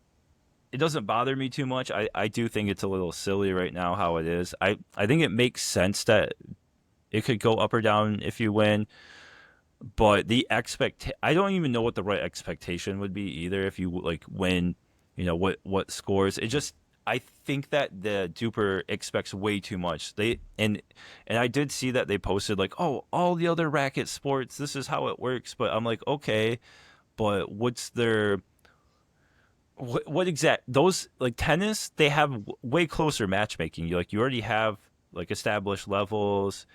it doesn't bother me too much. I do think it's a little silly right now how it is. I think it makes sense that it could go up or down if you win, but I don't even know what the right expectation would be either if you like win, what scores. It just I think that the duper expects way too much. And I did see that they posted like, oh, all the other racket sports, this is how it works. But I'm like, okay, but what's their what exact those like tennis? They have way closer matchmaking. You already have like established levels,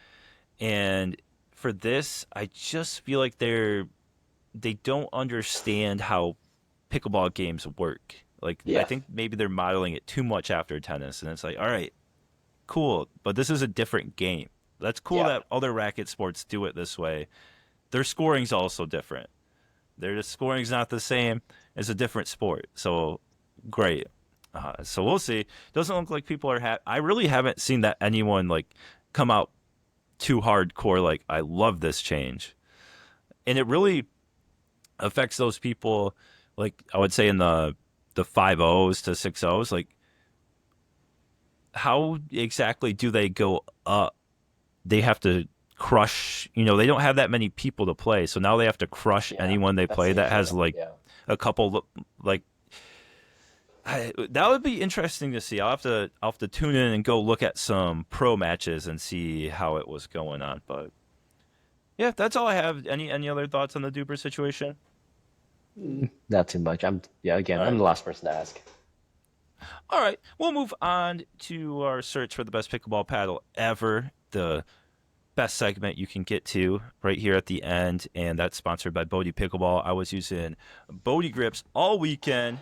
and for this, I just feel like they don't understand how pickleball games work. Like I Yeah, think maybe they're modeling it too much after tennis, and it's like, all right, cool, but this is a different game. That's cool yeah, that other racket sports do it this way. Their scoring's also different. Their scoring's not the same. It's a different sport. So great. So we'll see. Doesn't look like people are. I really haven't seen that anyone like come out too hardcore. Like I love this change, and it really affects those people. Like I would say in the 5-0s to 6-0s. Like how exactly do they go up? They have to crush. They don't have that many people to play, so now they have to crush yeah. anyone they That's play the that issue. has like Yeah. a couple like that would be interesting to see. I'll have to tune in and go look at some pro matches and see how it was going on. But yeah, that's all I have. Any other thoughts on the Duper situation? Not too much. Yeah. Again, All I'm right. the last person to ask. All right. We'll move on to our search for the best pickleball paddle ever. The best segment you can get to right here at the end, and that's sponsored by Bodie Pickleball. I was using Bodie grips all weekend.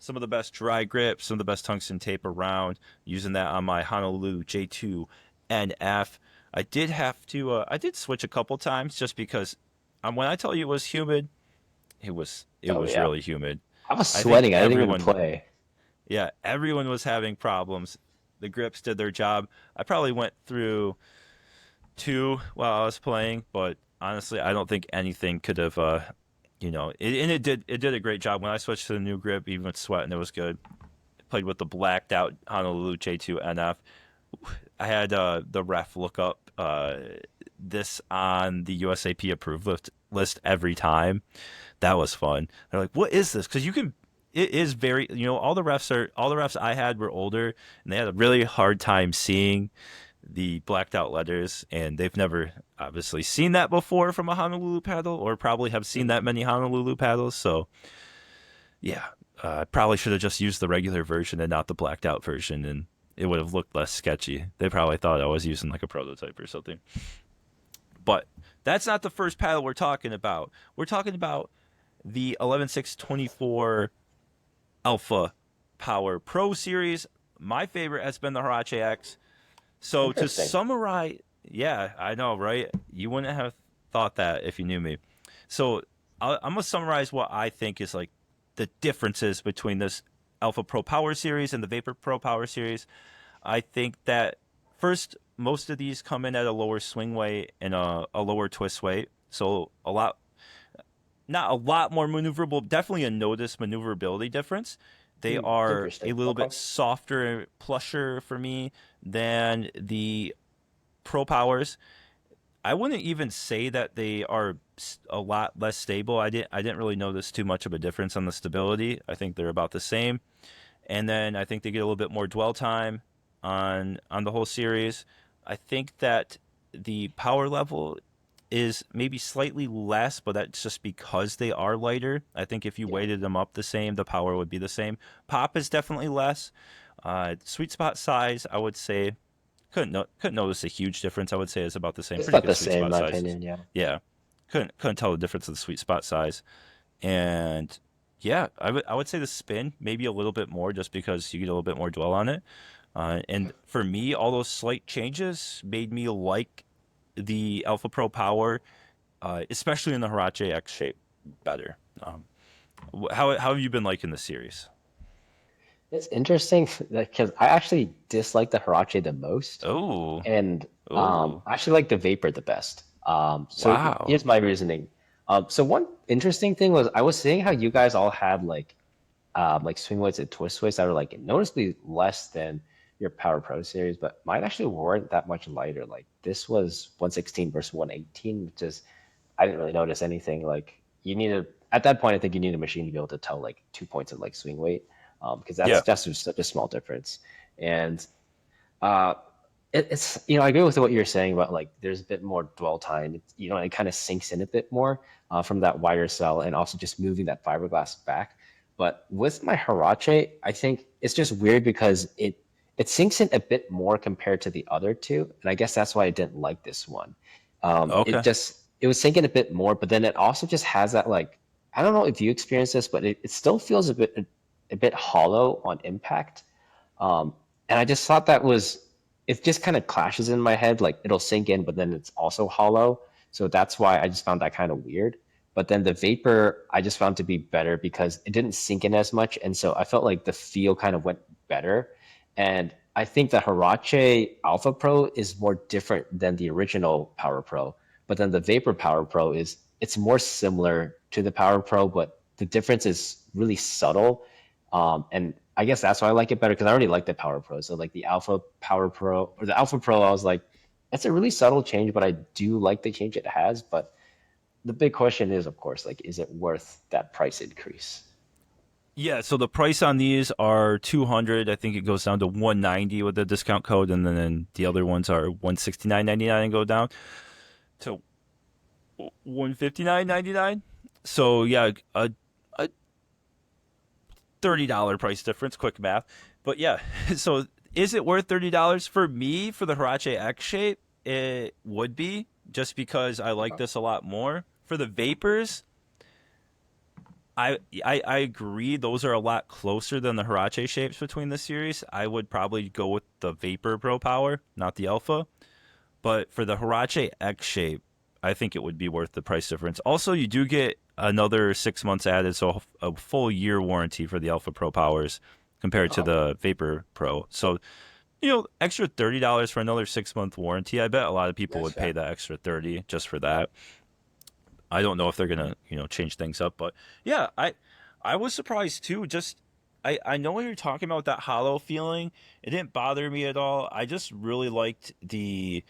Some of the best dry grips, some of the best tungsten tape around. Using that on my Honolulu J2 NF. I did switch a couple times just because when I tell you it was humid, it Oh was yeah. really humid. I was I think sweating. I didn't even everyone, play. yeah, everyone was having problems. The grips did their job. I probably went through two while I was playing, but honestly, I don't think anything could have, and it did a great job when I switched to the new grip, even with sweat, and it was good. Played with the blacked out Honolulu J2 NF. I had the ref look up this on the USAP approved list every time. That was fun. They're like, "What is this?" Because you can. It is very, all the refs I had were older, and they had a really hard time seeing the blacked out letters, and they've never obviously seen that before from a Honolulu paddle, or probably have seen that many Honolulu paddles. So yeah, I probably should have just used the regular version and not the blacked out version, and it would have looked less sketchy. They probably thought I was using like a prototype or something. But that's not the first paddle we're talking about. We're talking about the 11Six24 Alpha Power Pro Series. My favorite has been the Harache X. So to Interesting. summarize, yeah, I know, right? You wouldn't have thought that if you knew me. So I'm gonna summarize what I think is like the differences between this Alpha Pro Power Series and the Vapor Pro Power Series. I think that first, most of these come in at a lower swing weight and a lower twist weight, so not a lot more maneuverable. Definitely a notice maneuverability difference. They It's are a interesting. little Okay. bit softer, plusher for me than the Pro Powers. I wouldn't even say that they are a lot less stable. I didn't really notice too much of a difference on the stability. I think they're about the same. And then I think they get a little bit more dwell time on the whole series. I think that the power level is maybe slightly less, but that's just because they are lighter. I think if you Yeah. weighted them up the same, the power would be the same. Pop is definitely less. Sweet spot size, I would say couldn't notice a huge difference. I would say it's about the same. It's Pretty about good the sweet same, in spot my sizes. opinion. Yeah. Yeah, couldn't tell the difference of the sweet spot size. And Yeah, I would say the spin maybe a little bit more just because you get a little bit more dwell on it. And for me, all those slight changes made me like the Alpha Pro Power, especially in the Hirachi X shape, better. How have you been liking the series? It's interesting because I actually dislike the Hirachi the most, Oh, and oh, I actually like the Vapor the best. So wow. here's my reasoning. So one interesting thing was I was seeing how you guys all had like swing weights and twist weights that are like noticeably less than your Power Pro series, but mine actually weren't that much lighter. Like this was 116 versus 118, which is I didn't really notice anything. Like you need a at that point, I think you need a machine to be able to tell like 2 points of like swing weight, because Yeah, that's just such a small difference. And uh, it's I agree with what you're saying about like there's a bit more dwell time. It kind of sinks in a bit more from that wider cell and also just moving that fiberglass back. But with my Hirache, I think it's just weird because it sinks in a bit more compared to the other two, and I guess that's why I didn't like this one. okay. It was sinking a bit more, but then it also just has that like I don't know if you experience this, but it still feels a bit hollow on impact. And I just thought it just kind of clashes in my head. Like it'll sink in, but then it's also hollow. So that's why I just found that kind of weird. But then the Vapor, I just found to be better because it didn't sink in as much. And so I felt like the feel kind of went better. And I think the Hirache Alpha Pro is more different than the original Power Pro. But then the Vapor Power Pro it's more similar to the Power Pro, but the difference is really subtle. And I guess that's why I like it better because I already like the Power Pro. So like the Alpha Power Pro or the Alpha Pro, I was like, that's a really subtle change, but I do like the change it has. But the big question is, of course, like, is it worth that price increase? Yeah, so the price on these are 200. I think it goes down to 190 with the discount code, and then the other ones are 169.99 and go down to 159.99. So yeah, a $30 price difference. Quick math, but yeah. So is it worth $30 for me for the Hirachi X shape? It would be just because I like this a lot more. For the vapors, I agree. Those are a lot closer than the Hirachi shapes between the series. I would probably go with the Vapor Pro Power, not the Alpha. But for the Hirachi X shape, I think it would be worth the price difference. Also, you do get another 6 months added, so a full year warranty for the Alpha Pro Powers compared to Oh, the Vapor Pro. So, extra $30 for another 6 month warranty. I bet a lot of people that's would pay fair. that extra 30 just for that. I don't know if they're gonna, change things up, but yeah, I was surprised too. Just I know what you're talking about, that hollow feeling. It didn't bother me at all. I just really liked the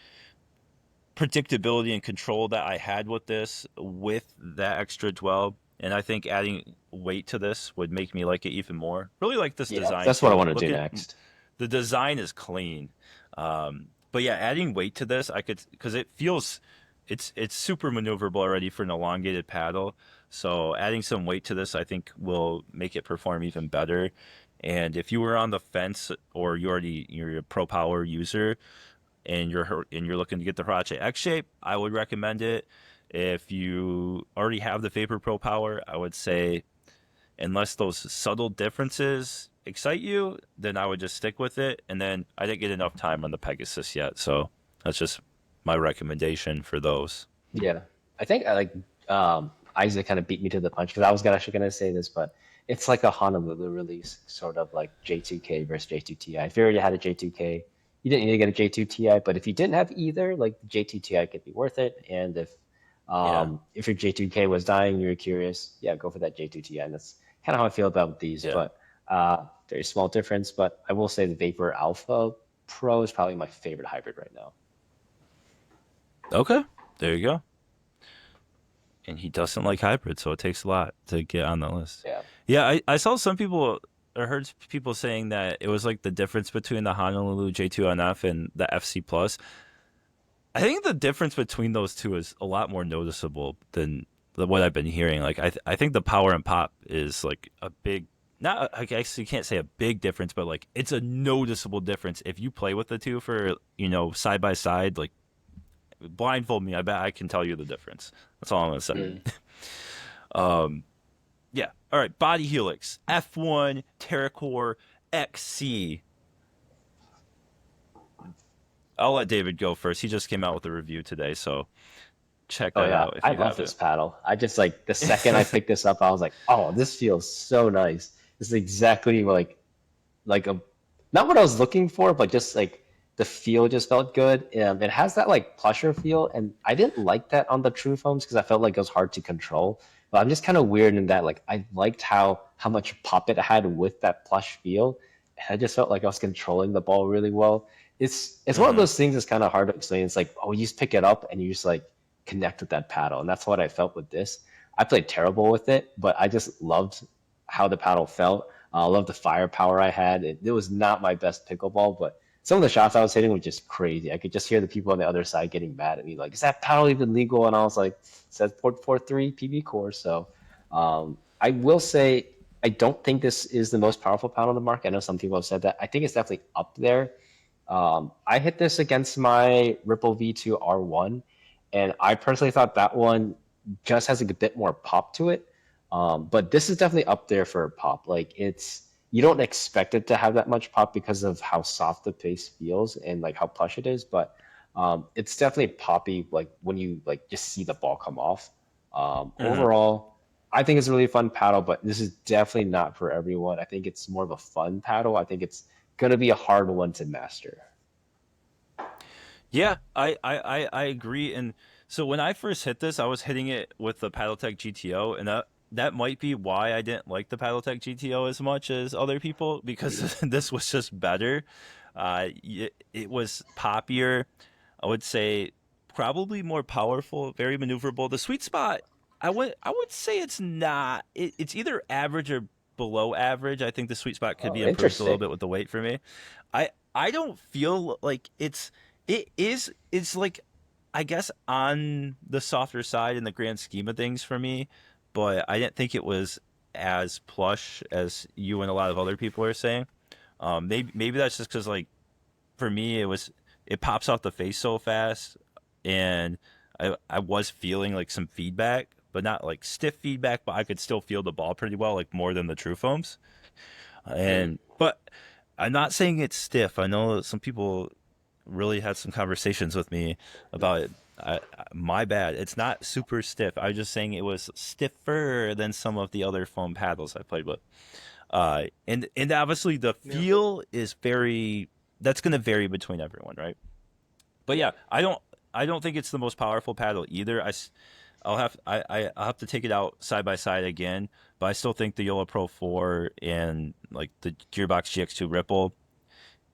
predictability and control that I had with this with that extra dwell. And I think adding weight to this would make me like it even more. Really like this Yeah, design that's what I too. want to Look do at next. the design is clean. But yeah, adding weight to this, I could because it feels it's super maneuverable already for an elongated paddle. So adding some weight to this, I think, will make it perform even better. And if you were on the fence or you're a pro power user, and you're looking to get the Hirachi X shape, I would recommend it. If you already have the Vapor Pro Power, I would say unless those subtle differences excite you, then I would just stick with it. And then I didn't get enough time on the Pegasus yet, so that's just my recommendation for those. Yeah, I think Isaac kind of beat me to the punch because I was actually gonna say this, but it's like a Honolulu release, sort of like J2K versus J2TI. If you already had a J2K, you didn't need to get a J2TI, but if you didn't have either, like the J2TI could be worth it. And Yeah, if your J2K was dying, you were curious, yeah, go for that J2TI. And that's kind of how I feel about these, yeah. but very small difference. But I will say the Vapor Alpha Pro is probably my favorite hybrid right now. Okay, there you go. And he doesn't like hybrids, so it takes a lot to get on the list. Yeah. Yeah, I saw some people or heard people saying that it was like the difference between the Honolulu J2NF and the FC Plus. I think the difference between those two is a lot more noticeable than what I've been hearing. Like I think the power and pop is like a big, not I guess you can't say a big difference, but like it's a noticeable difference if you play with the two for side by side. Like blindfold me, I bet I can tell you the difference. That's all I'm gonna say. Mm. Yeah. All right. Body Helix F1 Terracore XC. I'll let David go first. He just came out with a review today, so check Oh that yeah, out if I you love have this it. paddle. I just like the second I picked this up, I was like, oh, this feels so nice. This is exactly like a not what I was looking for, but just like the feel just felt good. It has that like plusher feel, and I didn't like that on the True Foams because I felt like it was hard to control. But I'm just kind of weird in that like I liked how much pop it had with that plush feel, and I just felt like I was controlling the ball really well. It's one of Hmm. those things that's kind of hard to explain. It's like, oh, you just pick it up and you just like connect with that paddle, and that's what I felt with this. I played terrible with it, but I just loved how the paddle felt. I love the firepower I had. It was not my best pickleball, but some of the shots I was hitting were just crazy. I could just hear the people on the other side getting mad at me, like, "Is that paddle even legal?" And I was like, "It says 443 PB core." So I will say I don't think this is the most powerful paddle on the market. I know some people have said that. I think it's definitely up there. I hit this against my Ripple V2 R1, and I personally thought that one just has a bit more pop to it. But this is definitely up there for pop. Like it's you don't expect it to have that much pop because of how soft the base feels and like how plush it is, but it's definitely poppy like when you like just see the ball come off. Hmm. Overall, I think it's a really fun paddle, but this is definitely not for everyone. I think it's more of a fun paddle. I think it's gonna be a hard one to master. Yeah, I agree. And so when I first hit this, I was hitting it with the Paddletech GTO, and that might be why I didn't like the Paddletech GTO as much as other people because this was just better. It was poppier. I would say probably more powerful, very maneuverable. The sweet spot, I would say it's not. It's either average or below average. I think the sweet spot could Oh, be improved a little interesting. bit with the weight for me. I don't feel like it's like I guess on the softer side in the grand scheme of things for me, but I didn't think it was as plush as you and a lot of other people are saying. Maybe that's just because like for me it pops off the face so fast, and I was feeling like some feedback, but not like stiff feedback, but I could still feel the ball pretty well, like more than the True Foams. Hmm. And but I'm not saying it's stiff. I know that some people really had some conversations with me about it. My bad. It's not super stiff. I was just saying it was stiffer than some of the other foam paddles I played with. And obviously the Yeah. feel is very. That's going to vary between everyone, right? But Yeah. yeah, I don't think it's the most powerful paddle either. I'll have to take it out side by side again, but I still think the Yola Pro 4 and like the Gearbox GX2 Ripple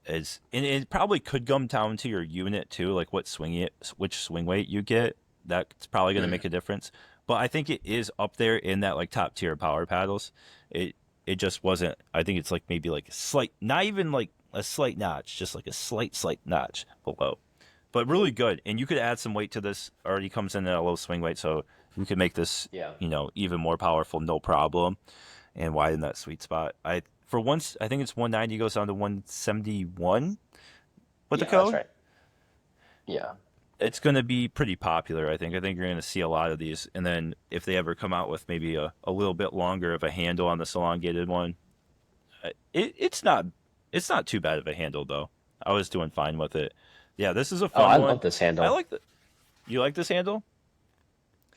is, and it probably could come down to your unit too, like which swing weight you get. That's probably going to make a difference. But I think it is up there in that like top tier power paddles. It it just wasn't. I think it's like maybe like a slight, not even like a slight notch, just like a slight notch below. But really good, and you could add some weight to this. Already comes in at a low swing weight, so you could make this Yeah. even more powerful, no problem, and widen that sweet spot. For once, I think it's 190 goes down to 171 with the Yeah, that's code. right. Yeah. It's going to be pretty popular, I think. I think you're going to see a lot of these. And then if they ever come out with maybe a little bit longer of a handle on this elongated one, it's not too bad of a handle though. I was doing fine with it. Yeah, this is a Oh, fun I one. love this I handle. like the You like this handle?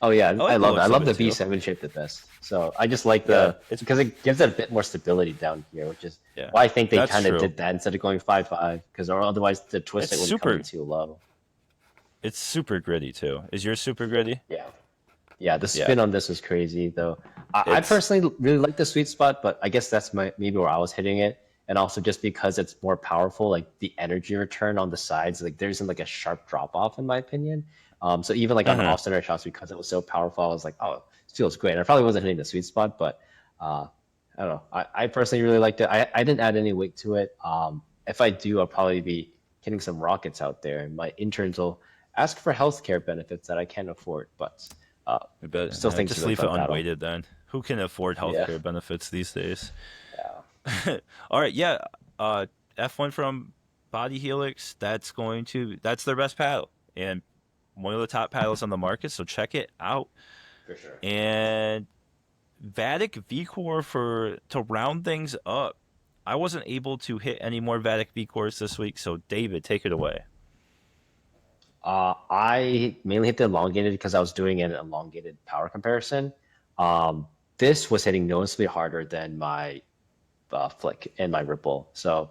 Oh yeah, I I like the love it. I looks of love it the too. B7 shape the best. So I just like Yeah, the it's because it gives it a bit more stability down here, which is yeah, why I think they that's kind of true. did that instead of going 5-5, because or otherwise the twist It's it would come in super too low. it's super gritty too. Is yours super gritty? Yeah. Yeah, the Yeah. spin on this was crazy though. I It's personally really like the sweet spot, but I guess that's my maybe where I was hitting it. And also just because it's more powerful, like the energy return on the sides, like there isn't like a sharp drop off in my opinion. So even like on the mhm. off center shots, because it was so powerful, I was like, oh, this feels great. And I probably wasn't hitting the sweet spot, but uh, I don't know. I personally really liked it. I didn't add any weight to it. If I do, I'll probably be hitting some rockets out there, and my interns will ask for healthcare benefits that I can't afford. But uh, I bet still think it's a just really leave it fun paddle. unweighted then. Who can afford Yeah. healthcare benefits these days? Yeah. All right, yeah. Uh, F1 from Body Helix. That's their best paddle and one of the top paddles on the market. So check it out. For sure. And Vatic V-Core for to round things up. I wasn't able to hit any more Vatic V-Cores this week, so David, take it away. I mainly hit the elongated because I was doing an elongated power comparison. Um, this was hitting noticeably harder than my flick and my ripple. So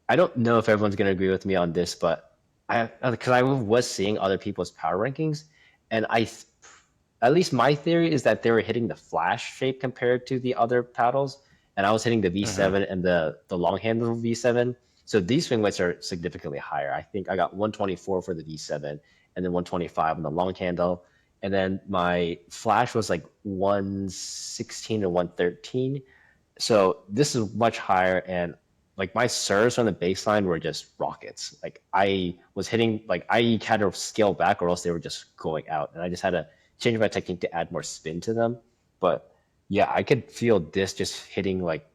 I don't know if everyone's going to agree with me on this, but because I was seeing other people's power rankings, and at least my theory is that they were hitting the flash shape compared to the other paddles, and I was hitting the Mm-hmm. V7 and the long handle V7. So these swing weights are significantly higher. I think I got 124 for the V7 and then 125 on the long handle, and then my flash was like 116 or 113. So this is much higher, and like my serves on the baseline were just rockets. Like I was hitting, like I had to scale back, or else they were just going out, and I just had to change my technique to add more spin to them. But yeah, I could feel this just hitting like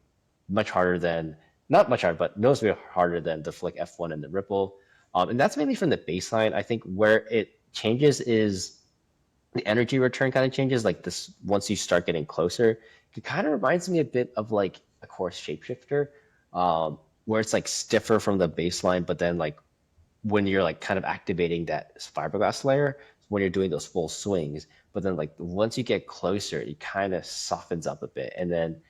much harder than, not much harder, but noticeably harder than the Flik F1 and the Ripple. And that's mainly from the baseline. I think where it changes is the energy return kind of changes. Like this, once you start getting closer, it kind of reminds me a bit of like a course shapeshifter, where it's like stiffer from the baseline, but then like when you're like kind of activating that fiberglass layer, when you're doing those full swings, but then like once you get closer, it kind of softens up a bit, and then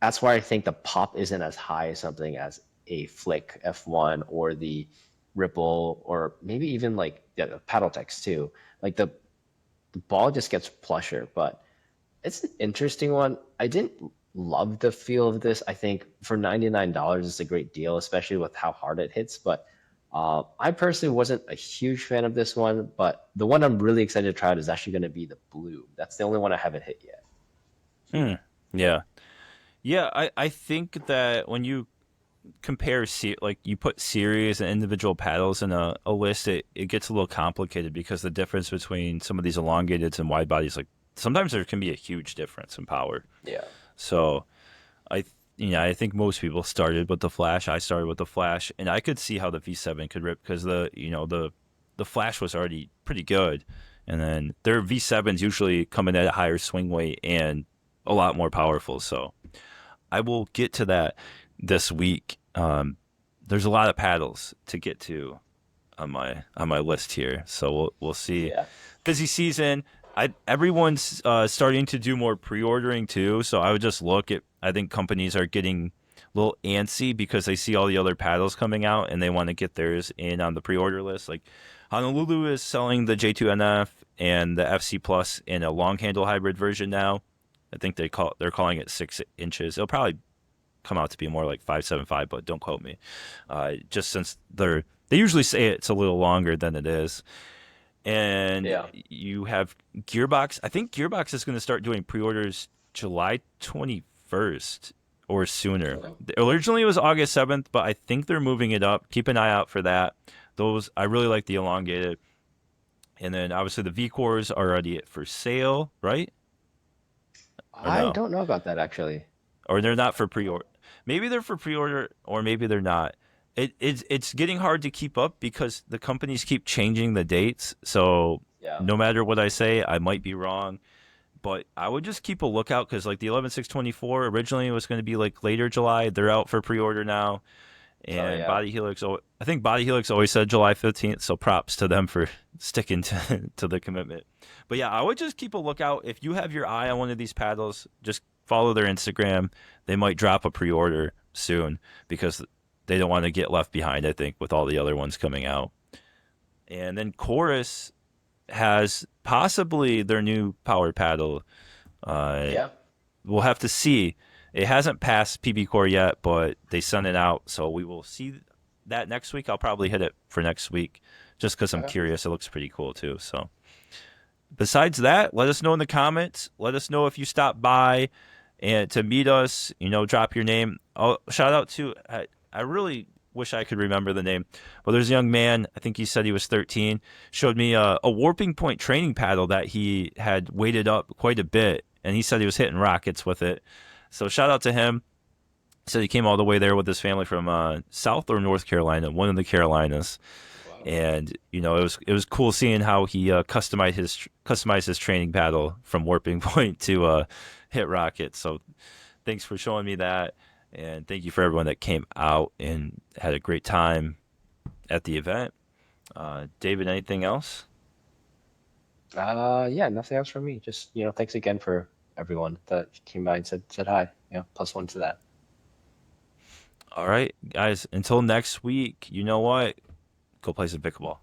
that's why I think the pop isn't as high as something as a Flik F1 or the Ripple, or maybe even like the paddle text too. Like the ball just gets plusher, but it's an interesting one. I didn't love the feel of this. I think for $99, it's a great deal, especially with how hard it hits. But I personally wasn't a huge fan of this one. But the one I'm really excited to try out is actually going to be the blue. That's the only one I haven't hit yet. Hmm. Yeah. Yeah, I think that when you compare like you put series and individual paddles in a list, it gets a little complicated because the difference between some of these elongateds and wide bodies, like sometimes there can be a huge difference in power. Yeah. So I think most people started with the flash. I started with the flash, and I could see how the V7 could rip because the flash was already pretty good, and then their V7s usually come in at a higher swing weight and a lot more powerful. So I will get to that this week. There's a lot of paddles to get to on my list here, so we'll see. Yeah. Busy season. Everyone's starting to do more pre-ordering too, so I would just look at. I think companies are getting a little antsy because they see all the other paddles coming out and they want to get theirs in on the pre-order list. Like Honolulu is selling the J2NF and the FC Plus in a long handle hybrid version now. I think they're calling it 6 inches. It'll probably come out to be more like 575, but don't quote me. Just since they usually say it's a little longer than it is. And Yeah. you have Gearbox. I think Gearbox is going to start doing pre-orders July 21st or sooner. Okay. Originally it was August 7th, but I think they're moving it up. Keep an eye out for that. Those I really like the elongated. And then obviously the V-Cores are already for sale, right? Or I no? don't know about that actually. Or they're not for pre-order. Maybe they're for pre-order, or maybe they're not. It's getting hard to keep up because the companies keep changing the dates. So Yeah. no matter what I say, I might be wrong. But I would just keep a lookout because like the 11/6/24 originally was going to be like later July. They're out for pre-order now. Oh And yeah. Body Helix, I think Body Helix always said July 15th. So props to them for sticking to to the commitment. But yeah, I would just keep a lookout. If you have your eye on one of these paddles, just follow their Instagram. They might drop a pre-order soon because they don't want to get left behind, I think, with all the other ones coming out. And then Chorus has possibly their new power paddle. Uh, Yeah. we'll have to see. It hasn't passed PB Core yet, but they sent it out, so we will see that next week. I'll probably hit it for next week just because I'm Okay. curious. It looks pretty cool too. So besides that, let us know in the comments. Let us know if you stop by and to meet us. Drop your name. Shout out to I really wish I could remember the name. Well, there's a young man. I think he said he was 13. Showed me a warping point training paddle that he had weighted up quite a bit, and he said he was hitting rockets with it. So shout out to him. He said he came all the way there with his family from South or North Carolina, one of the Carolinas. And it was cool seeing how he customized his training paddle from warping point to hit rocket. So thanks for showing me that, and thank you for everyone that came out and had a great time at the event. David, anything else? Yeah, nothing else from me. Just, thanks again for everyone that came by and said hi. Plus one to that. All right, guys. Until next week. You know what? Go play some pickleball.